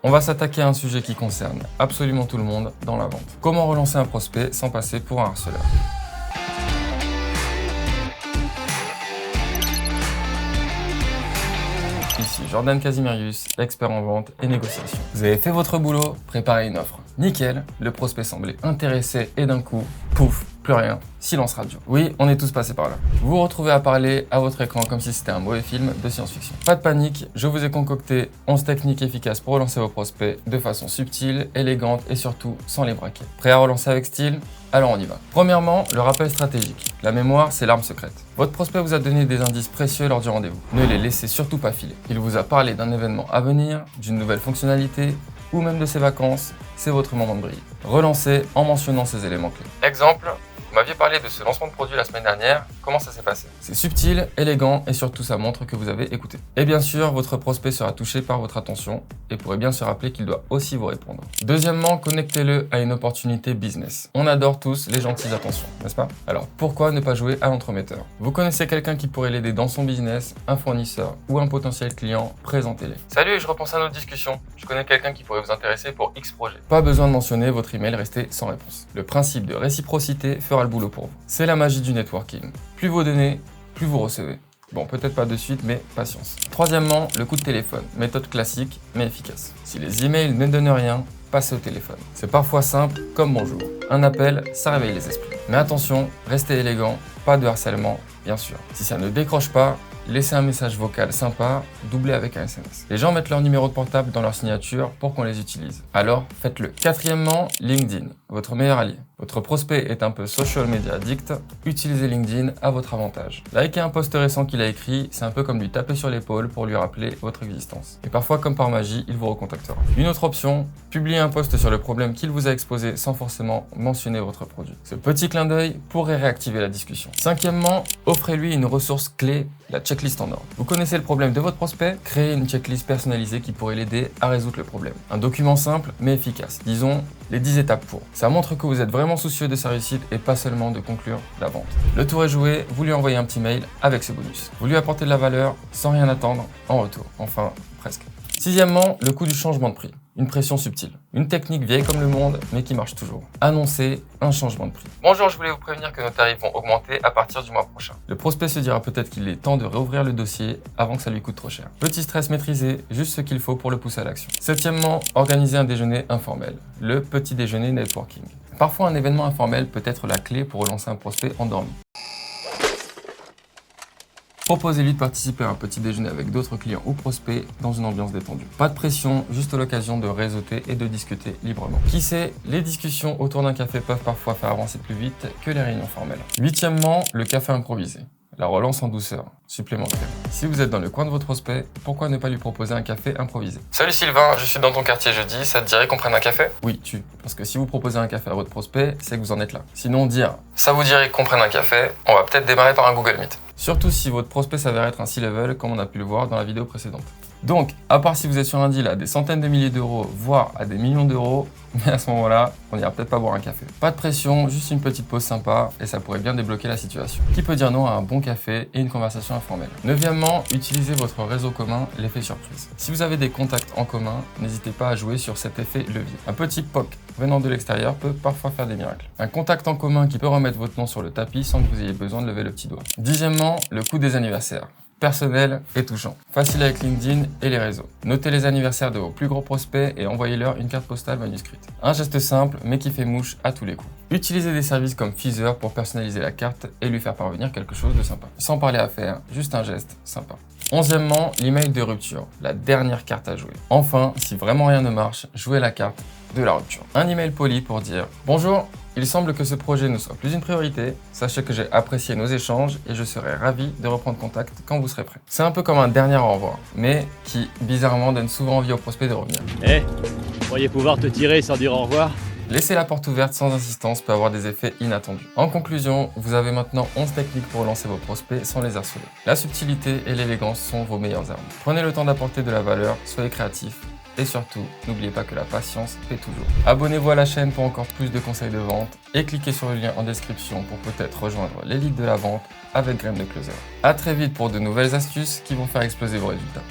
On va s'attaquer à un sujet qui concerne absolument tout le monde dans la vente. Comment relancer un prospect sans passer pour un harceleur? Ici Jordan Casimirius, expert en vente et négociation. Vous avez fait votre boulot, préparez une offre. Nickel, le prospect semblait intéressé et d'un coup, pouf, plus rien, silence radio. Oui, on est tous passés par là. Vous vous retrouvez à parler à votre écran comme si c'était un mauvais film de science-fiction. Pas de panique, je vous ai concocté 11 techniques efficaces pour relancer vos prospects de façon subtile, élégante et surtout sans les braquer. Prêt à relancer avec style? Alors on y va. Premièrement, le rappel stratégique. La mémoire, c'est l'arme secrète. Votre prospect vous a donné des indices précieux lors du rendez-vous. Ne les laissez surtout pas filer. Il vous a parlé d'un événement à venir, d'une nouvelle fonctionnalité ou même de ses vacances. C'est votre moment de briller. Relancez en mentionnant ces éléments clés. Exemple, vous m'aviez parlé de ce lancement de produit la semaine dernière, comment ça s'est passé? C'est subtil, élégant et surtout ça montre que vous avez écouté. Et bien sûr, votre prospect sera touché par votre attention et pourrait bien se rappeler qu'il doit aussi vous répondre. Deuxièmement, connectez-le à une opportunité business. On adore tous les gentilles attentions, n'est-ce pas? Alors pourquoi ne pas jouer à l'entremetteur? Vous connaissez quelqu'un qui pourrait l'aider dans son business, un fournisseur ou un potentiel client, présentez-les. Salut, je repense à notre discussion. Je connais quelqu'un qui pourrait vous intéresser pour X projet. Pas besoin de mentionner votre email resté sans réponse. Le principe de réciprocité fera le boulot pour vous. C'est la magie du networking. Plus vous donnez, plus vous recevez. Bon, peut-être pas de suite, mais patience. Troisièmement, le coup de téléphone. Méthode classique, mais efficace. Si les emails ne donnent rien, passez au téléphone. C'est parfois simple, comme bonjour. Un appel, ça réveille les esprits. Mais attention, restez élégant, pas de harcèlement, bien sûr. Si ça ne décroche pas, laissez un message vocal sympa, doublé avec un SMS. Les gens mettent leur numéro de portable dans leur signature pour qu'on les utilise. Alors, faites-le. Quatrièmement, LinkedIn, votre meilleur allié. Votre prospect est un peu social media addict, utilisez LinkedIn à votre avantage. Likez un post récent qu'il a écrit, c'est un peu comme lui taper sur l'épaule pour lui rappeler votre existence. Et parfois, comme par magie, il vous recontactera. Une autre option, publiez un post sur le problème qu'il vous a exposé sans forcément mentionner votre produit. Ce petit clin d'œil pourrait réactiver la discussion. Cinquièmement, offrez-lui une ressource clé, la checklist en or. Vous connaissez le problème de votre prospect? Créez une checklist personnalisée qui pourrait l'aider à résoudre le problème. Un document simple mais efficace. Disons, les 10 étapes pour. Ça montre que vous êtes vraiment soucieux de sa réussite et pas seulement de conclure la vente. Le tour est joué, vous lui envoyez un petit mail avec ce bonus. Vous lui apportez de la valeur sans rien attendre en retour. Enfin, presque. Sixièmement, le coût du changement de prix. Une pression subtile. Une technique vieille comme le monde, mais qui marche toujours. Annoncer un changement de prix. Bonjour, je voulais vous prévenir que nos tarifs vont augmenter à partir du mois prochain. Le prospect se dira peut-être qu'il est temps de réouvrir le dossier avant que ça lui coûte trop cher. Petit stress maîtrisé, juste ce qu'il faut pour le pousser à l'action. Septièmement, organiser un déjeuner informel. Le petit déjeuner networking. Parfois, un événement informel peut être la clé pour relancer un prospect endormi. Proposez-lui de participer à un petit déjeuner avec d'autres clients ou prospects dans une ambiance détendue. Pas de pression, juste l'occasion de réseauter et de discuter librement. Qui sait, les discussions autour d'un café peuvent parfois faire avancer plus vite que les réunions formelles. Huitièmement, le café improvisé. La relance en douceur, supplémentaire. Si vous êtes dans le coin de votre prospect, pourquoi ne pas lui proposer un café improvisé? Salut Sylvain, je suis dans ton quartier jeudi, ça te dirait qu'on prenne un café? Oui, parce que si vous proposez un café à votre prospect, c'est que vous en êtes là. Sinon dire, ça vous dirait qu'on prenne un café, on va peut-être démarrer par un Google Meet. Surtout si votre prospect s'avère être un C-level, comme on a pu le voir dans la vidéo précédente. Donc, à part si vous êtes sur un deal à des centaines de milliers d'euros, voire à des millions d'euros, mais à ce moment-là, on n'ira peut-être pas boire un café. Pas de pression, juste une petite pause sympa et ça pourrait bien débloquer la situation. Qui peut dire non à un bon café et une conversation informelle? Neuvièmement, utilisez votre réseau commun, l'effet surprise. Si vous avez des contacts en commun, n'hésitez pas à jouer sur cet effet levier. Un petit POC venant de l'extérieur peut parfois faire des miracles. Un contact en commun qui peut remettre votre nom sur le tapis sans que vous ayez besoin de lever le petit doigt. Dixièmement, le coût des anniversaires. Personnel et touchant. Facile avec LinkedIn et les réseaux. Notez les anniversaires de vos plus gros prospects et envoyez-leur une carte postale manuscrite. Un geste simple mais qui fait mouche à tous les coups. Utilisez des services comme Feezer pour personnaliser la carte et lui faire parvenir quelque chose de sympa. Sans parler à faire, juste un geste sympa. Onzièmement, l'email de rupture, la dernière carte à jouer. Enfin, si vraiment rien ne marche, jouez la carte de la rupture. Un email poli pour dire « Bonjour, il semble que ce projet ne soit plus une priorité. Sachez que j'ai apprécié nos échanges et je serai ravi de reprendre contact quand vous serez prêt. » C'est un peu comme un dernier au revoir, mais qui, bizarrement, donne souvent envie aux prospects de revenir. Vous pourriez pouvoir te tirer sans dire au revoir? Laisser la porte ouverte sans insistance peut avoir des effets inattendus. En conclusion, vous avez maintenant 11 techniques pour relancer vos prospects sans les harceler. La subtilité et l'élégance sont vos meilleures armes. Prenez le temps d'apporter de la valeur, soyez créatifs et surtout, n'oubliez pas que la patience paie toujours. Abonnez-vous à la chaîne pour encore plus de conseils de vente et cliquez sur le lien en description pour peut-être rejoindre l'élite de la vente avec Graines de Closer. A très vite pour de nouvelles astuces qui vont faire exploser vos résultats.